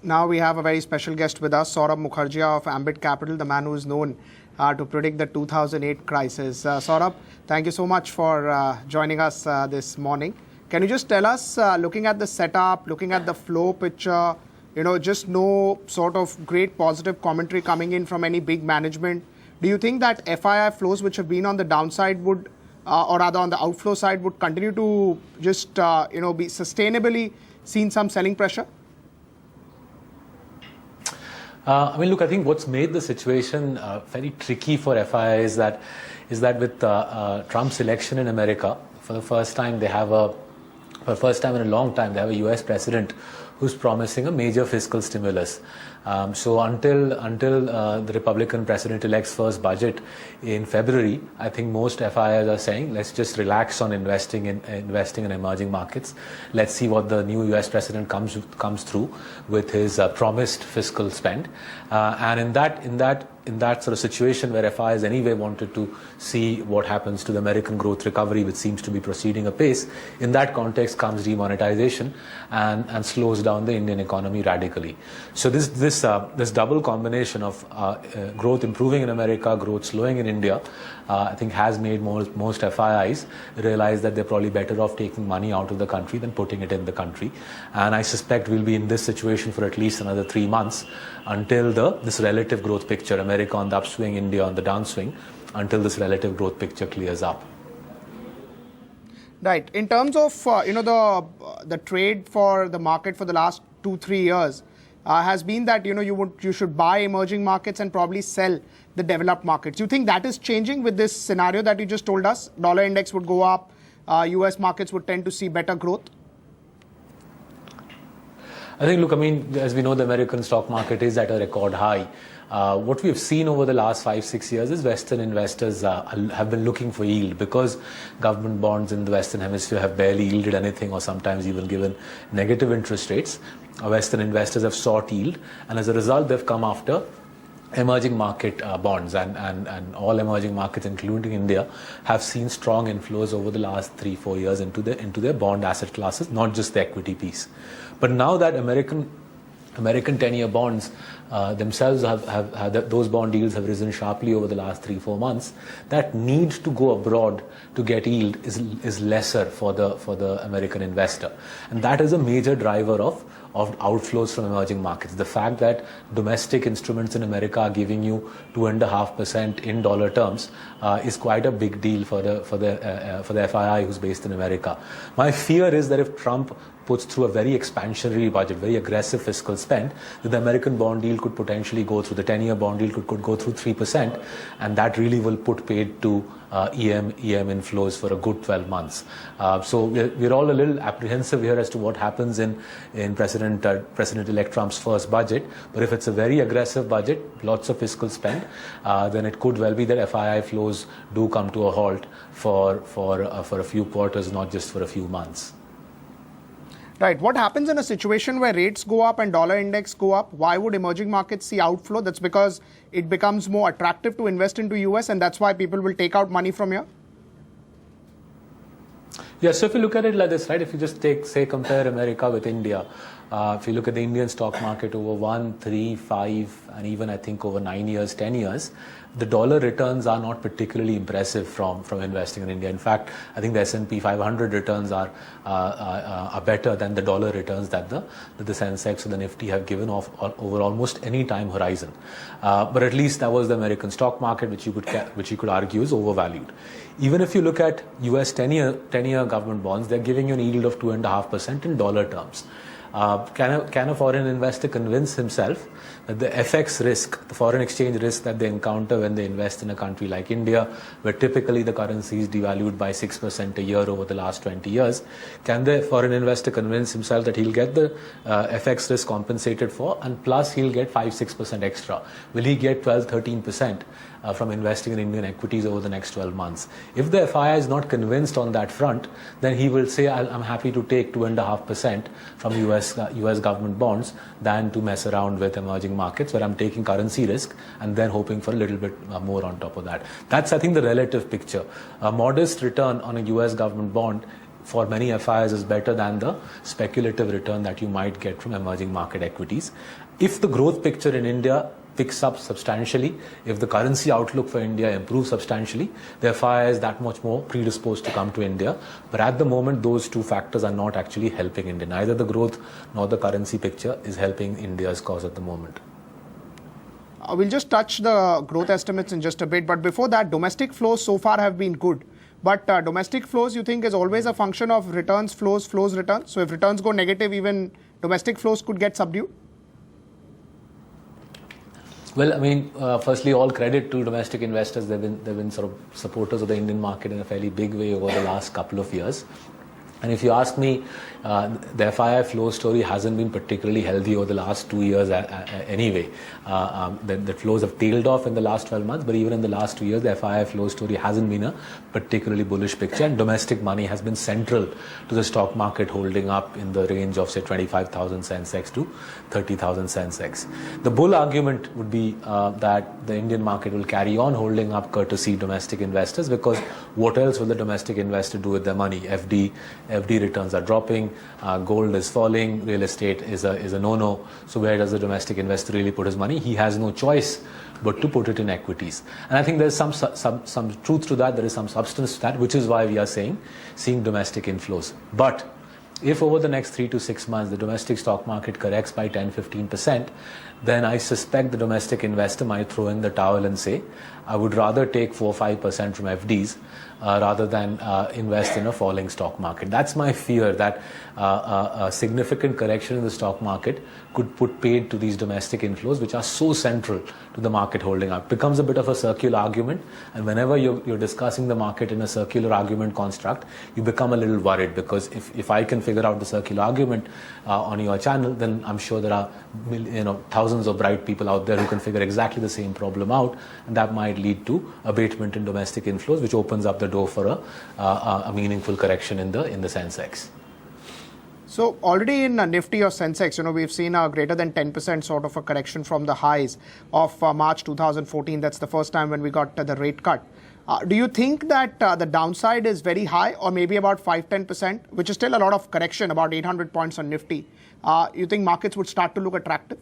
Now we have a very special guest with us, Saurabh Mukherjea of Ambit Capital, the man who is known to predict the 2008 crisis. Saurabh, thank you so much for joining us this morning. Can you just tell us, looking at the setup, looking at the flow picture, just no sort of great positive commentary coming in from any big management. Do you think that FII flows which have been on the downside would, or rather on the outflow side, would continue to just, be sustainably seen some selling pressure? Look, I think what's made the situation very tricky for FII is that with Trump's election in America, for the first time in a long time, they have a US president who's promising a major fiscal stimulus. So until the Republican president-elect's first budget in February, I think most FIIs are saying, let's just relax on investing in emerging markets. Let's see what the new US president comes through with his promised fiscal spend. And in that sort of situation where FIIs anyway wanted to see what happens to the American growth recovery, which seems to be proceeding apace, in that context comes demonetization and slows down the Indian economy radically. So this double combination of growth improving in America, growth slowing in India, I think has made most FIIs realize that they're probably better off taking money out of the country than putting it in the country. And I suspect we'll be in this situation for at least another 3 months until this relative growth picture, America on the upswing, India on the downswing, until this relative growth picture clears up. Right. In terms of the trade for the market for the last 2-3 years has been that you should buy emerging markets and probably sell the developed markets. You think that is changing with this scenario that you just told us? Dollar index would go up, US markets would tend to see better growth? I think, look, as we know, the American stock market is at a record high. What we've seen over the last 5-6 years is Western investors have been looking for yield because government bonds in the Western Hemisphere have barely yielded anything or sometimes even given negative interest rates. Western investors have sought yield, and as a result, they've come after emerging market bonds, and all emerging markets, including India, have seen strong inflows over the last 3-4 years into their bond asset classes, not just the equity piece. But now that American 10-year bonds themselves have those bond yields have risen sharply over the last 3-4 months, that need to go abroad to get yield is lesser for the American investor, and that is a major driver of outflows from emerging markets. The fact that domestic instruments in America are giving you 2.5% in dollar terms is quite a big deal for the FII who's based in America. My fear is that if Trump puts through a very expansionary budget, very aggressive fiscal spend, that the American bond yield could potentially go through, the 10-year bond yield could go through 3%, and that really will put paid to EM inflows for a good 12 months. So we're all a little apprehensive here as to what happens in President-elect Trump's first budget. But if it's a very aggressive budget, lots of fiscal spend, then it could well be that FII flows do come to a halt for a few quarters, not just for a few months. Right. What happens in a situation where rates go up and dollar index go up? Why would emerging markets see outflow? That's because it becomes more attractive to invest into US, and that's why people will take out money from here? Yeah, so if you look at it like this, right, if you just compare America with India, if you look at the Indian stock market over 1, 3, 5, and even I think over 9 years, 10 years, the dollar returns are not particularly impressive from investing in India. In fact, I think the S&P 500 returns are better than the dollar returns that the Sensex or the Nifty have given off over almost any time horizon. But at least that was the American stock market, which you could argue is overvalued. Even if you look at US 10-year government bonds, they're giving you an yield of 2.5% in dollar terms. Can a foreign investor convince himself that the FX risk, the foreign exchange risk that they encounter when they invest in a country like India, where typically the currency is devalued by 6% a year over the last 20 years, can the foreign investor convince himself that he'll get the FX risk compensated for, and plus he'll get 5-6% extra? Will he get 12-13%? From investing in Indian equities over the next 12 months. If the FII is not convinced on that front, then he will say, I'm happy to take 2.5% from US government bonds than to mess around with emerging markets where I'm taking currency risk and then hoping for a little bit more on top of that. That's, I think, the relative picture. A modest return on a US government bond for many FIs is better than the speculative return that you might get from emerging market equities. If the growth picture in India picks up substantially, if the currency outlook for India improves substantially, the FI is that much more predisposed to come to India. But at the moment, those two factors are not actually helping India. Neither the growth nor the currency picture is helping India's cause at the moment. We'll just touch the growth estimates in just a bit. But before that, domestic flows so far have been good. But domestic flows, you think, is always a function of returns, flows, returns? So if returns go negative, even domestic flows could get subdued? Well, I mean, firstly, all credit to domestic investors. They've been sort of supporters of the Indian market in a fairly big way over the last couple of years. And if you ask me, the FII flow story hasn't been particularly healthy over the last 2 years anyway. The flows have tailed off in the last 12 months, but even in the last 2 years, the FII flow story hasn't been a particularly bullish picture. And domestic money has been central to the stock market holding up in the range of, say, 25,000 Sensex to 30,000 Sensex. The bull argument would be that the Indian market will carry on holding up courtesy domestic investors, because what else will the domestic investor do with their money? FD returns are dropping, gold is falling, real estate is a no-no. So where does the domestic investor really put his money? He has no choice but to put it in equities. And I think there's some truth to that, there is some substance to that, which is why we are seeing domestic inflows. But if over the next 3 to 6 months the domestic stock market corrects by 10-15%, then I suspect the domestic investor might throw in the towel and say, I would rather take 4-5% from FDs rather than invest in a falling stock market. That's my fear, that a significant correction in the stock market could put paid to these domestic inflows, which are so central to the market holding up. It becomes a bit of a circular argument, and whenever you're discussing the market in a circular argument construct, you become a little worried, because if I can figure out the circular argument on your channel, then I'm sure there are thousands of bright people out there who can figure exactly the same problem out, and that might lead to abatement in domestic inflows, which opens up the door for a meaningful correction in the Sensex. So already in Nifty or Sensex, we've seen a greater than 10% sort of a correction from the highs of March 2014. That's the first time when we got the rate cut. Do you think that the downside is very high, or maybe about 5-10%, which is still a lot of correction, about 800 points on Nifty? You think markets would start to look attractive?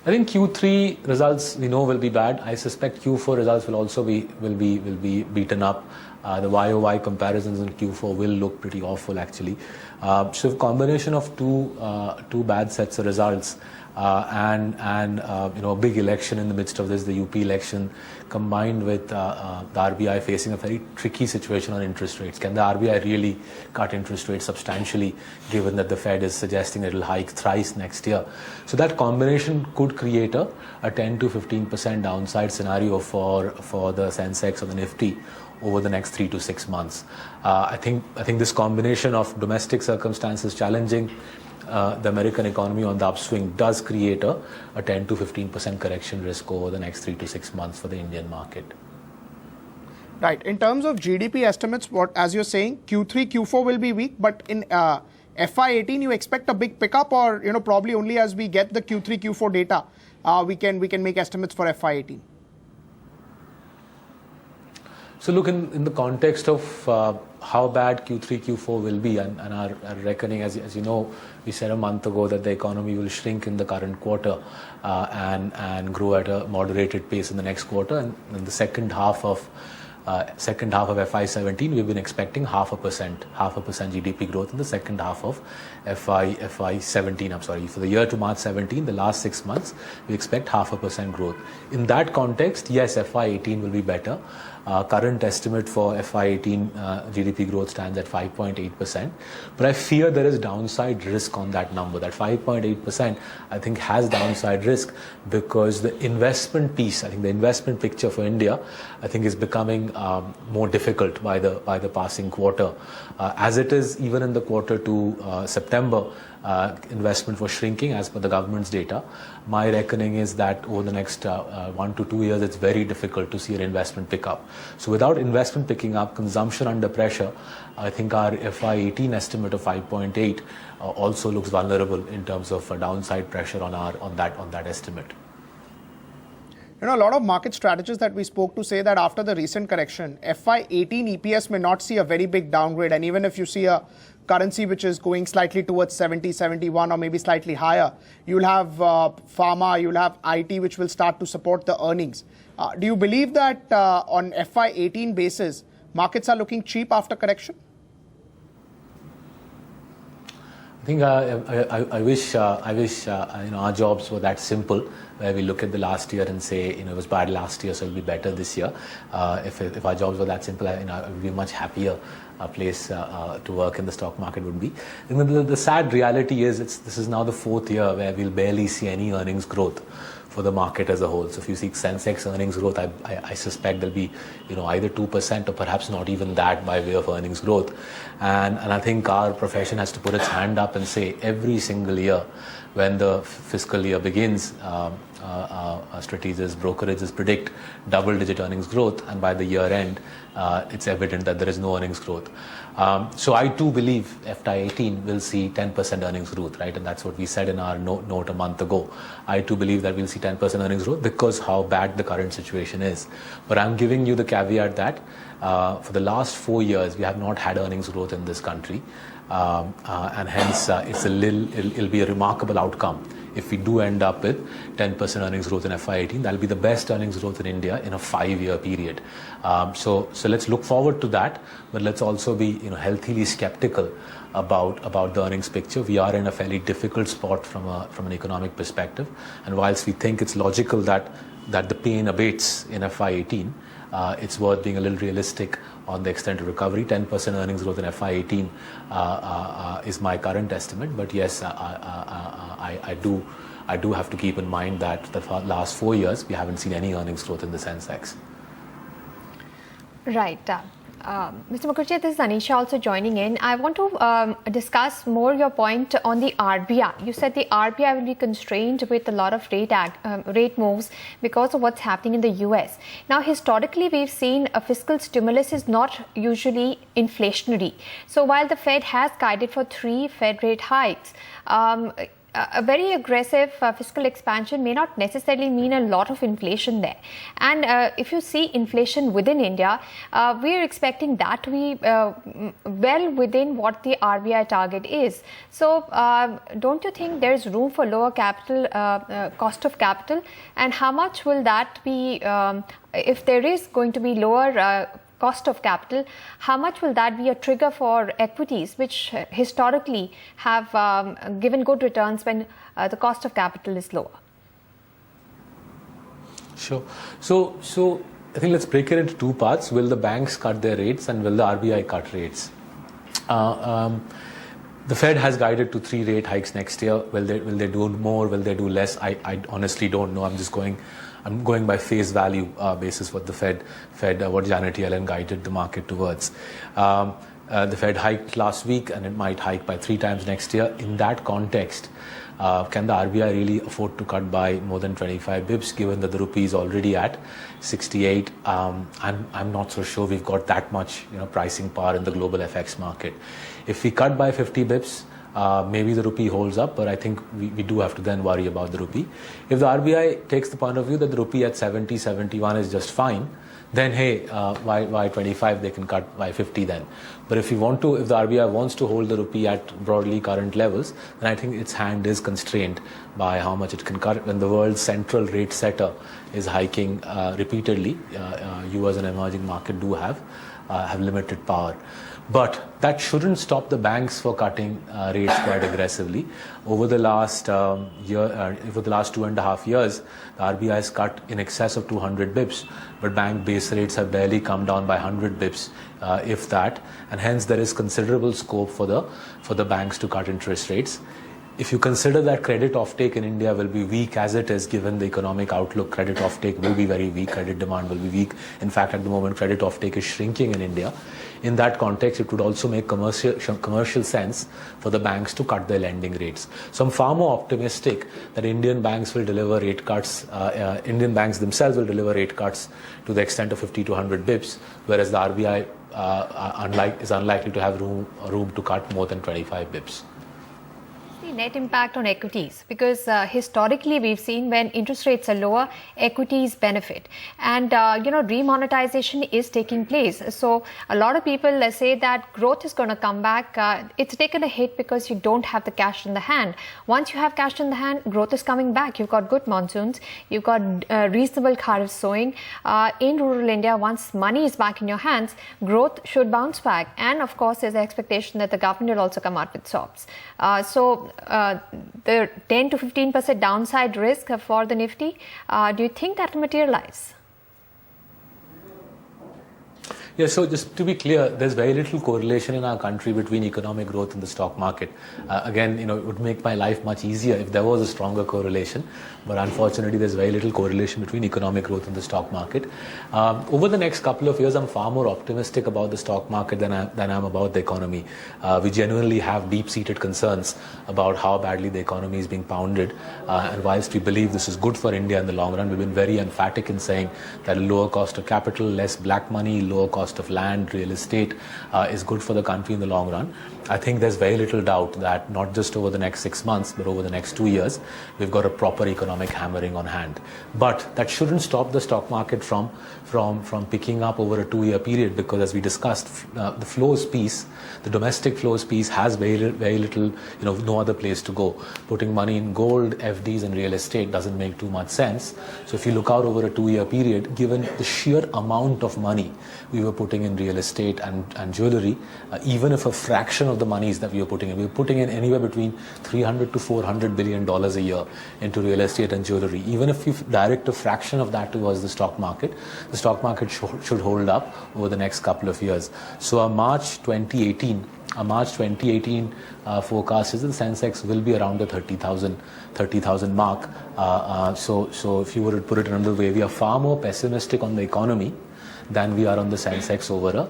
I think Q3 results we know will be bad. I suspect Q4 results will also be beaten up. The YOY comparisons in Q4 will look pretty awful, actually. So a combination of two bad sets of results and a big election in the midst of this, the UP election, combined with the RBI facing a very tricky situation on interest rates. Can the RBI really cut interest rates substantially, given that the Fed is suggesting it will hike thrice next year? So that combination could create a 10-15% downside scenario for the Sensex or the Nifty over the next 3 to 6 months. I think this combination of domestic circumstances challenging the American economy on the upswing does create a 10-15% correction risk over the next 3 to 6 months for the Indian market. Right. In terms of GDP estimates, as you're saying, Q3, Q4 will be weak, but in FY18 you expect a big pickup, or probably only as we get the Q3, Q4 data, we can make estimates for FY18. So look, in the context of how bad Q3, Q4 will be, and our reckoning, as you know, we said a month ago that the economy will shrink in the current quarter and grow at a moderated pace in the next quarter. And in the second half of FY17, we've been expecting 0.5% GDP growth in the second half of FY17. For the year to March 17, the last 6 months, we expect 0.5% growth. In that context, yes, FY18 will be better. Current estimate for FY18 GDP growth stands at 5.8%, but I fear there is downside risk on that number. That 5.8%, I think, has downside risk because the investment piece, I think the investment picture for India, I think, is becoming more difficult by the passing quarter. As it is, even in the quarter to September, investment was shrinking as per the government's data. My reckoning is that over the next 1 to 2 years, it's very difficult to see an investment pick up. So without investment picking up, consumption under pressure, I think our FY18 estimate of 5.8 also looks vulnerable in terms of downside pressure on that estimate. A lot of market strategists that we spoke to say that after the recent correction, FY18 EPS may not see a very big downgrade. And even if you see a currency which is going slightly towards 70, 71 or maybe slightly higher, you'll have pharma, you'll have IT which will start to support the earnings. Do you believe that on FY18 basis, markets are looking cheap after correction? I think I wish our jobs were that simple, where we look at the last year and say, it was bad last year, so it'll be better this year. If our jobs were that simple, I would be a much happier place to work in the stock market would be. And the sad reality is this is now the fourth year where we'll barely see any earnings growth for the market as a whole. So if you see Sensex earnings growth, I suspect there'll be either 2% or perhaps not even that by way of earnings growth. And I think our profession has to put its hand up and say every single year when the fiscal year begins, strategists, brokerages predict double-digit earnings growth, and by the year end, it's evident that there is no earnings growth. So I too believe FY18 will see 10% earnings growth, right? And that's what we said in our note a month ago. I too believe that we'll see 10% earnings growth because how bad the current situation is. But I'm giving you the caveat that for the last 4 years, we have not had earnings growth in this country. And hence it'll be a remarkable outcome if we do end up with 10% earnings growth in FY18. That'll be the best earnings growth in India in a 5-year period. So let's look forward to that, but let's also be healthily skeptical about the earnings picture. We are in a fairly difficult spot from an economic perspective, and whilst we think it's logical that the pain abates in FY18, it's worth being a little realistic on the extent of recovery. 10% earnings growth in FY18 is my current estimate. But yes, I do have to keep in mind that the last 4 years, we haven't seen any earnings growth in the Sensex. Right. Mr. Mukherjea, this is Anisha also joining in. I want to discuss more your point on the RBI. You said the RBI will be constrained with a lot of rate moves because of what's happening in the US. Now, historically, we've seen a fiscal stimulus is not usually inflationary. So while the Fed has guided for 3 Fed rate hikes, a very aggressive fiscal expansion may not necessarily mean a lot of inflation there. And if you see inflation within India, we are expecting that to be well within what the RBI target is. So don't you think there is room for lower capital cost of capital? And how much will that be if there is going to be lower cost of capital? How much will that be a trigger for equities, which historically have given good returns when the cost of capital is lower? Sure. So I think let's break it into 2 parts. Will the banks cut their rates and will the RBI cut rates? The Fed has guided to 3 rate hikes next year. Will they do more? Will they do less? I honestly don't know. I'm going by face value basis what the Fed, what Janet Yellen guided the market towards. The Fed hiked last week and it might hike by 3 times next year. In that context, can the RBI really afford to cut by more than 25 bips given that the rupee is already at 68? I'm not so sure we've got that much pricing power in the global FX market. If we cut by 50 bips, maybe the rupee holds up, but I think we do have to then worry about the rupee. If the RBI takes the point of view that the rupee at 70, 71 is just fine, then hey, why 25? They can cut by 50 then. But if the RBI wants to hold the rupee at broadly current levels, then I think its hand is constrained by how much it can cut. When the world's central rate setter is hiking repeatedly, you as an emerging market do have limited power. But that shouldn't stop the banks for cutting rates quite aggressively. Over the last year, for the last 2.5 years, the RBI has cut in excess of 200 bips, but bank base rates have barely come down by 100 bips, if that, and hence there is considerable scope for the banks to cut interest rates. If you consider that credit offtake in India will be weak as it is, given the economic outlook, credit offtake will be very weak, credit demand will be weak. In fact, at the moment, credit offtake is shrinking in India. In that context, it would also make commercial sense for the banks to cut their lending rates. So I'm far more optimistic that Indian banks will deliver rate cuts, Indian banks themselves will deliver rate cuts to the extent of 50 to 100 bips, whereas the RBI is unlikely to have room to cut more than 25 bips. The net impact on equities, because historically we've seen when interest rates are lower, equities benefit, and remonetization is taking place. So a lot of people say that growth is going to come back. It's taken a hit because you don't have the cash in the hand. Once you have cash in the hand, growth is coming back. You've got good monsoons, you've got reasonable kharif sowing in rural India. Once money is back in your hands, growth should bounce back, and of course there's an expectation that the government will also come out with SOPs. The 10 to 15% downside risk for the Nifty, do you think that will materialize? Yeah, so just to be clear, there's very little correlation in our country between economic growth and the stock market. Again, it would make my life much easier if there was a stronger correlation, but unfortunately there's very little correlation between economic growth and the stock market. Over the next couple of years, I'm far more optimistic about the stock market than I'm about the economy. We genuinely have deep-seated concerns about how badly the economy is being pounded, and whilst we believe this is good for India in the long run, we've been very emphatic in saying that lower cost of capital, less black money, lower cost of land, real estate is good for the country in the long run. I think there's very little doubt that not just over the next 6 months, but over the next 2 years, we've got a proper economic hammering on hand. But that shouldn't stop the stock market from picking up over a 2-year period, because as we discussed, the flows piece, the domestic flows piece has very little, no other place to go. Putting money in gold, FDs and real estate doesn't make too much sense. So if you look out over a 2-year period, given the sheer amount of money we were putting in real estate and jewelry, even if a fraction of the monies that we were putting in anywhere between $300 to $400 billion a year into real estate and jewelry. Even if you direct a fraction of that towards the stock market should hold up over the next couple of years. So a March 2018 forecast is that the Sensex will be around the 30,000 mark. So if you were to put it another way, we are far more pessimistic on the economy than we are on the Sensex over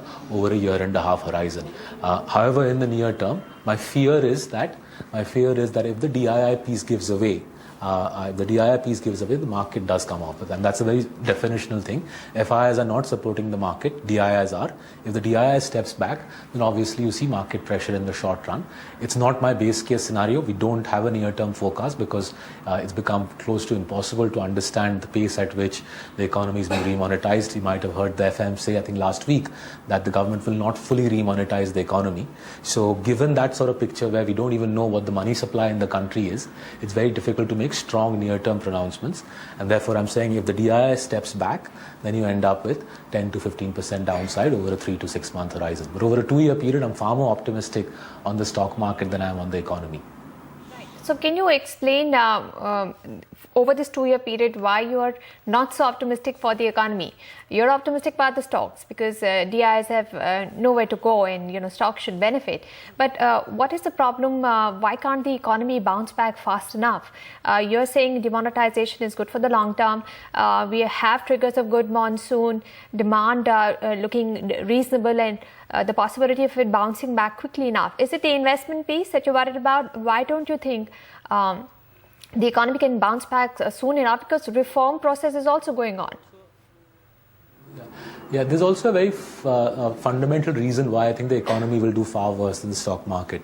a year and a half horizon. However, in the near term, my fear is that if the DII piece gives away, the market does come off with them. That's a very definitional thing. FIIs are not supporting the market, DIIs are. If the DII steps back, then obviously you see market pressure in the short run. It's not my base case scenario. We don't have a near-term forecast because it's become close to impossible to understand the pace at which the economy is being remonetized. You might have heard the FM say, I think last week, that the government will not fully remonetize the economy. So given that sort of picture where we don't even know what the money supply in the country is, it's very difficult to make strong near-term pronouncements, and therefore I'm saying if the DII steps back, then you end up with 10 to 15% downside over a 3 to 6 month horizon. But over a 2-year period, I'm far more optimistic on the stock market than I am on the economy. So can you explain over this 2-year period why you are not so optimistic for the economy? You're optimistic about the stocks because DIs have nowhere to go and stocks should benefit. But what is the problem? Why can't the economy bounce back fast enough? You're saying demonetization is good for the long term. We have triggers of good monsoon, demand looking reasonable, and the possibility of it bouncing back quickly enough. Is it the investment piece that you're worried about? Why don't you think the economy can bounce back soon enough? Because reform process is also going on. Yeah, there's also a very fundamental reason why I think the economy will do far worse than the stock market.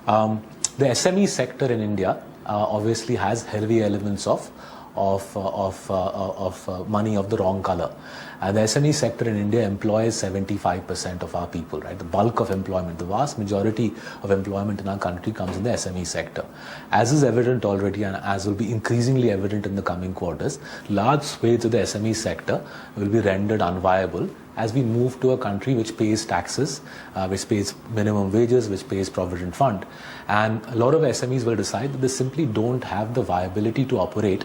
The SME sector in India obviously has heavy elements of money of the wrong color. The SME sector in India employs 75% of our people, right? The bulk of employment, the vast majority of employment in our country comes in the SME sector. As is evident already and as will be increasingly evident in the coming quarters, large swathes of the SME sector will be rendered unviable as we move to a country which pays taxes, which pays minimum wages, which pays provident fund. And a lot of SMEs will decide that they simply don't have the viability to operate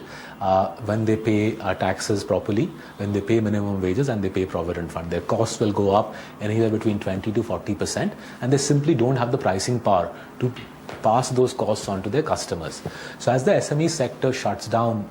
when they pay taxes properly, when they pay minimum wages and they pay provident fund. Their costs will go up anywhere between 20 to 40%, and they simply don't have the pricing power to pass those costs on to their customers. So as the SME sector shuts down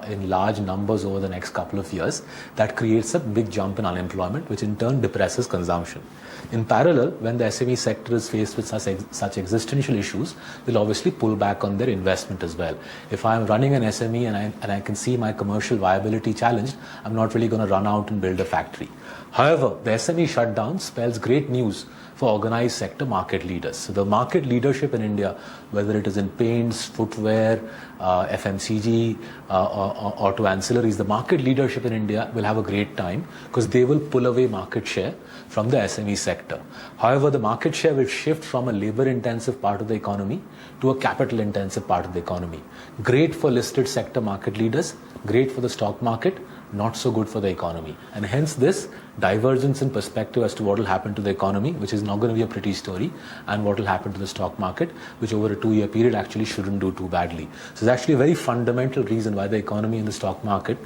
in large numbers over the next couple of years, that creates a big jump in unemployment, which in turn depresses consumption. In parallel, when the SME sector is faced with such existential issues, they'll obviously pull back on their investment as well. If I'm running an SME and I can see my commercial viability challenged, I'm not really going to run out and build a factory. However, the SME shutdown spells great news for organized sector market leaders. So the market leadership in India India, whether it is in paints, footwear, FMCG, auto ancillaries, the market leadership in India will have a great time because they will pull away market share from the SME sector. However, the market share will shift from a labor-intensive part of the economy to a capital-intensive part of the economy. Great for listed sector market leaders, great for the stock market, not so good for the economy. And hence this divergence in perspective as to what will happen to the economy, which is not going to be a pretty story, and what will happen to the stock market, which over a 2-year period actually shouldn't do too badly. So it's actually a very fundamental reason why the economy and the stock market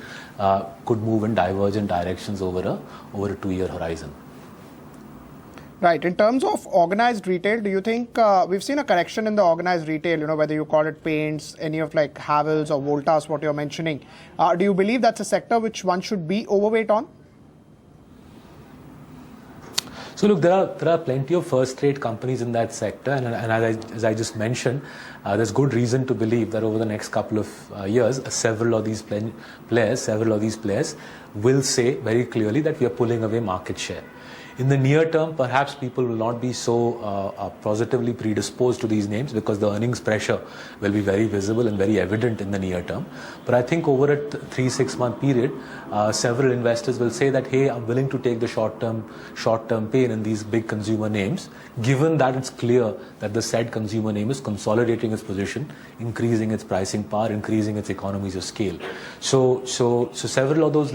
could move in divergent directions over a 2-year horizon. Right. In terms of organized retail, do you think we've seen a correction in the organized retail, whether you call it paints, any of like Havells or Voltas, what you're mentioning? Do you believe that's a sector which one should be overweight on? So look, there are plenty of first-rate companies in that sector, and as I just mentioned, there's good reason to believe that over the next couple of years, several of these players will say very clearly that we are pulling away market share. In the near term, perhaps people will not be so positively predisposed to these names because the earnings pressure will be very visible and very evident in the near term. But I think over a 3-6 month period, several investors will say that, hey, I'm willing to take the short-term pain in these big consumer names, given that it's clear that the said consumer name is consolidating its position, increasing its pricing power, increasing its economies of scale. So several of those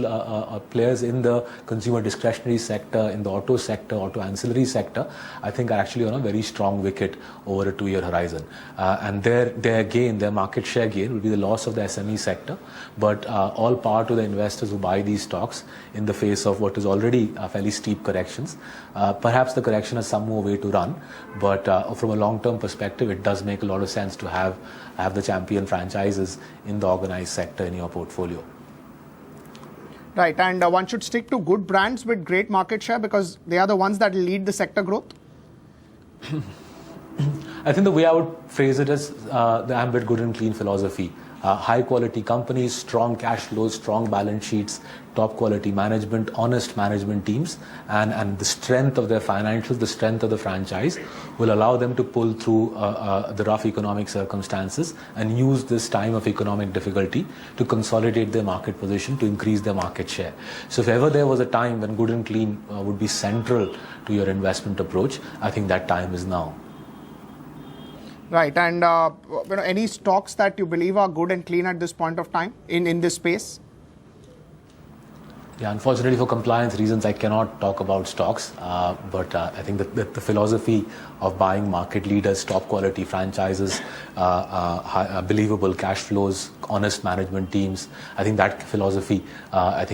players in the consumer discretionary sector, in the auto sector, auto ancillary sector, I think are actually on a very strong wicket over a 2-year horizon. And their market share gain will be the loss of the SME sector, but all power to the investors who buy these stocks in the face of what is already fairly steep corrections. Perhaps the correction has some more way to run, but from a long-term perspective, it does make a lot of sense to have the champion franchises in the organized sector in your portfolio. Right, and one should stick to good brands with great market share because they are the ones that lead the sector growth? I think the way I would phrase it is the Ambit good and clean philosophy. High quality companies, strong cash flows, strong balance sheets, top quality management, honest management teams, and the strength of their financials, the strength of the franchise will allow them to pull through the rough economic circumstances and use this time of economic difficulty to consolidate their market position, to increase their market share. So if ever there was a time when good and clean would be central to your investment approach, I think that time is now. Right, and any stocks that you believe are good and clean at this point of time in this space? Yeah, unfortunately for compliance reasons, I cannot talk about stocks, but I think that the philosophy of buying market leaders, top quality franchises, believable cash flows, honest management teams, I think that philosophy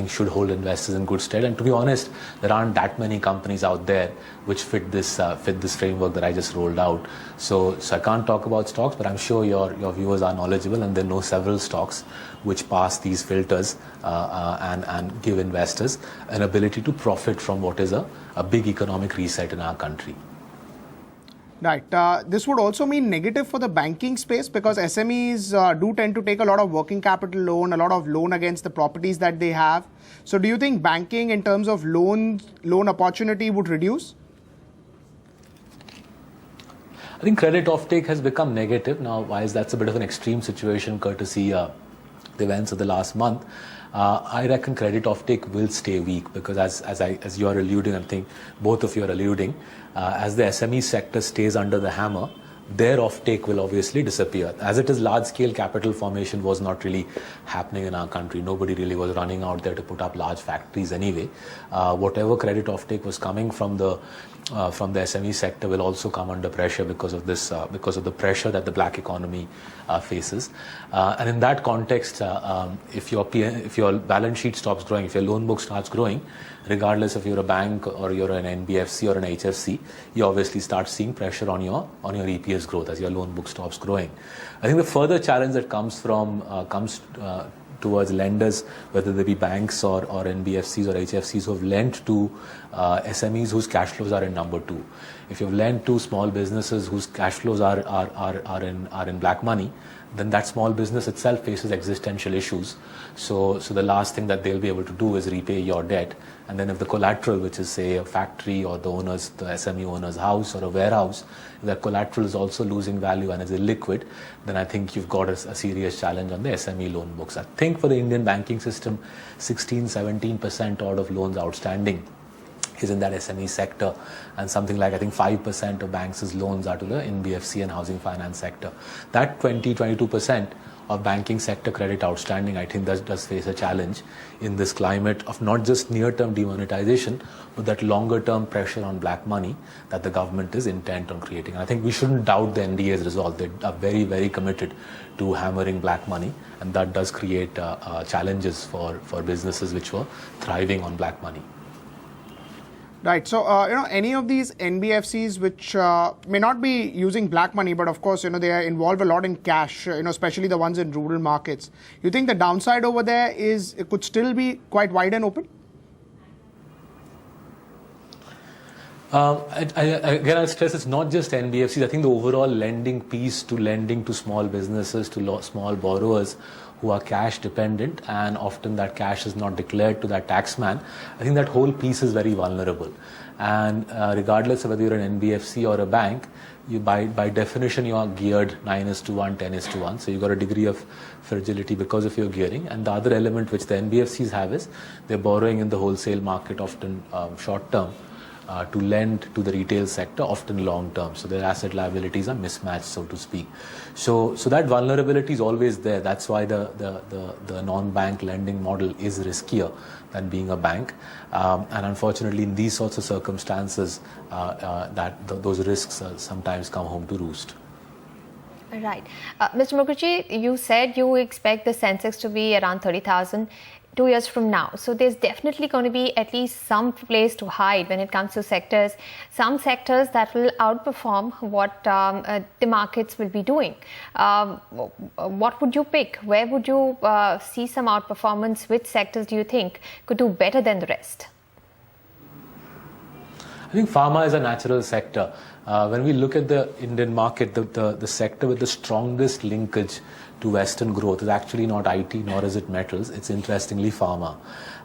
should hold investors in good stead. And to be honest, there aren't that many companies out there which fit this framework that I just rolled out. So I can't talk about stocks, but I'm sure your viewers are knowledgeable and they know several stocks which pass these filters and give investors an ability to profit from what is a big economic reset in our country. Right. This would also mean negative for the banking space because SMEs do tend to take a lot of working capital loan, a lot of loan against the properties that they have. So do you think banking in terms of loan opportunity would reduce? I think credit offtake has become negative. Now, while that's a bit of an extreme situation courtesy the events of the last month, I reckon credit offtake will stay weak because as you are alluding, I think both of you are alluding, as the SME sector stays under the hammer, their offtake will obviously disappear. As it is, large-scale capital formation was not really happening in our country. Nobody really was running out there to put up large factories anyway. Whatever credit offtake was coming from the SME sector will also come under pressure because of this, because of the pressure that the black economy faces. And in that context, if your balance sheet stops growing, if your loan book starts growing, regardless if you're a bank or you're an NBFC or an HFC, you obviously start seeing pressure on your EPS growth as your loan book stops growing. I think the further challenge that comes towards lenders, whether they be banks or NBFCs or HFCs who have lent to SMEs whose cash flows are in number 2. If you've lent to small businesses whose cash flows are in black money, then that small business itself faces existential issues. So the last thing that they'll be able to do is repay your debt. And then if the collateral, which is say a factory or the SME owner's house or a warehouse, if that collateral is also losing value and is illiquid, then I think you've got a serious challenge on the SME loan books. I think for the Indian banking system, 16-17% odd of loans outstanding is in that SME sector, and something like I think 5% of banks' loans are to the NBFC and housing finance sector. That 20-22% of banking sector credit outstanding, I think does face a challenge in this climate of not just near-term demonetization, but that longer-term pressure on black money that the government is intent on creating. And I think we shouldn't doubt the NDA's resolve. They are very, very committed to hammering black money, and that does create challenges for businesses which were thriving on black money. Right. So, any of these NBFCs which may not be using black money, but of course, they are involved a lot in cash, especially the ones in rural markets. You think the downside over there it could still be quite wide and open? Again, I stress it's not just NBFCs. I think the overall lending piece to lending to small businesses, to small borrowers who are cash dependent, and often that cash is not declared to that taxman, I think that whole piece is very vulnerable. And regardless of whether you're an NBFC or a bank, you by definition you are geared 9:1, 10:1. So you've got a degree of fragility because of your gearing. And the other element which the NBFCs have is they're borrowing in the wholesale market, often short term, to lend to the retail sector, often long term. So their asset liabilities are mismatched, so to speak. So that vulnerability is always there. That's why the non-bank lending model is riskier than being a bank. And unfortunately, in these sorts of circumstances, those risks sometimes come home to roost. Right. Mr. Mukherjea, you said you expect the Sensex to be around 30,000 2 years from now. So there's definitely going to be at least some place to hide when it comes to sectors, some sectors that will outperform what the markets will be doing. What would you pick? Where would you see some outperformance? Which sectors do you think could do better than the rest? I think pharma is a natural sector. When we look at the Indian market, the sector with the strongest linkage to Western growth is actually not IT, nor is it metals. It's interestingly pharma.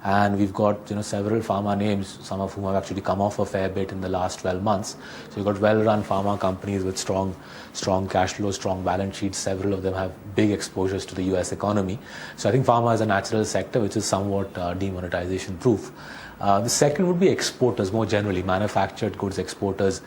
And we've got several pharma names, some of whom have actually come off a fair bit in the last 12 months. So you've got well-run pharma companies with strong cash flow, strong balance sheets. Several of them have big exposures to the US economy. So I think pharma is a natural sector which is somewhat demonetization proof. The second would be exporters, more generally, manufactured goods exporters.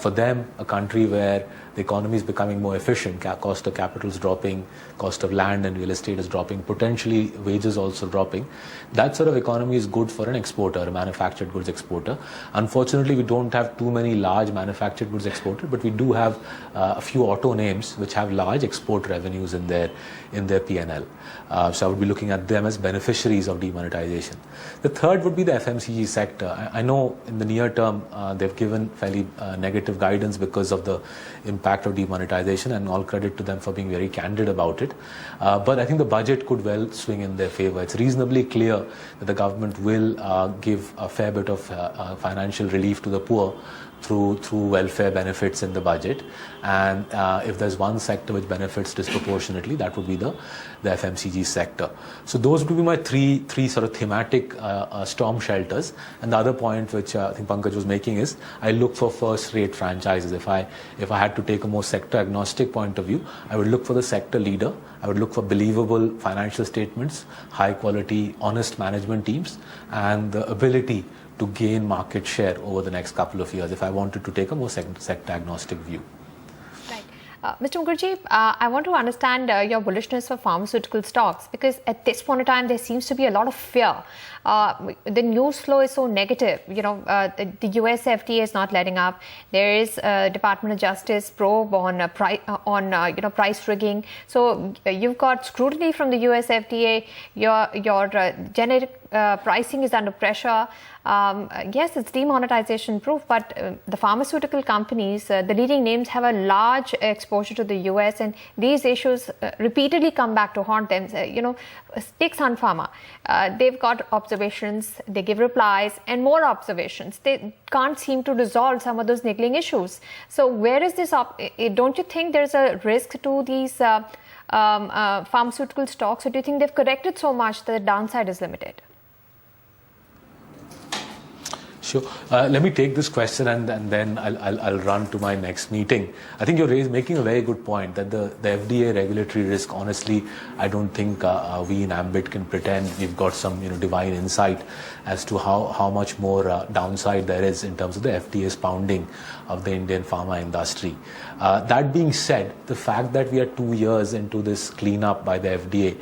For them, a country where the economy is becoming more efficient, cost of capital is dropping, cost of land and real estate is dropping, potentially wages also dropping. That sort of economy is good for an exporter, a manufactured goods exporter. Unfortunately, we don't have too many large manufactured goods exporters, but we do have a few auto names which have large export revenues in their P&L. So I would be looking at them as beneficiaries of demonetization. The third would be the FMCG sector. I know in the near term they've given fairly negative guidance because of the impact of demonetization, and all credit to them for being very candid about it. But I think the budget could well swing in their favor. It's reasonably clear that the government will give a fair bit of financial relief to the poor through welfare benefits in the budget. And if there's one sector which benefits disproportionately, that would be the FMCG sector. So those would be my three sort of thematic storm shelters. And the other point which I think Pankaj was making is I look for first-rate franchises. If I had to take a more sector-agnostic point of view, I would look for the sector leader. I would look for believable financial statements, high-quality, honest management teams, and the ability to gain market share over the next couple of years if I wanted to take a more sector-agnostic view. Right. Mr. Mukherjea, I want to understand your bullishness for pharmaceutical stocks, because at this point in time there seems to be a lot of fear. The news flow is so negative. The US FDA is not letting up. There is a Department of Justice probe on price rigging. So you've got scrutiny from the US FDA. Your generic pricing is under pressure. Yes, it's demonetization proof, but the pharmaceutical companies, the leading names, have a large exposure to the US, and these issues repeatedly come back to haunt them. Take Sun Pharma. They've got observations, they give replies, and more observations. They can't seem to resolve some of those niggling issues. So where is this? Don't you think there's a risk to these pharmaceutical stocks, or do you think they've corrected so much that the downside is limited? Sure. Let me take this question and then I'll run to my next meeting. I think you're making a very good point that the FDA regulatory risk, honestly, I don't think we in Ambit can pretend we've got some divine insight as to how much more downside there is in terms of the FDA's pounding of the Indian pharma industry. That being said, the fact that we are 2 years into this cleanup by the FDA,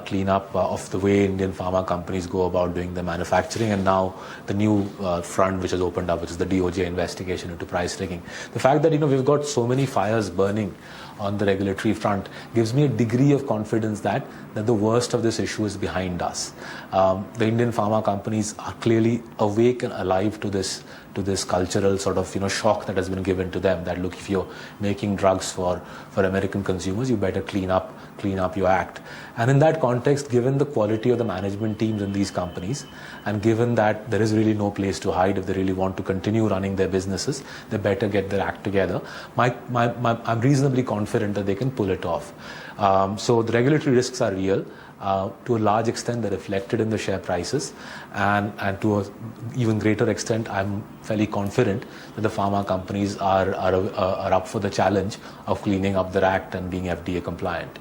cleanup of the way Indian pharma companies go about doing the manufacturing, and now the new front which has opened up, which is the DOJ investigation into price rigging. The fact that we've got so many fires burning on the regulatory front gives me a degree of confidence that the worst of this issue is behind us. The Indian pharma companies are clearly awake and alive to this cultural sort of shock that has been given to them, that look, if you're making drugs for American consumers, you better clean up your act. And in that context, given the quality of the management teams in these companies, and given that there is really no place to hide if they really want to continue running their businesses, they better get their act together. I'm reasonably confident that they can pull it off. So the regulatory risks are real. To a large extent, they're reflected in the share prices, and to an even greater extent, I'm fairly confident that the pharma companies are up for the challenge of cleaning up their act and being FDA compliant.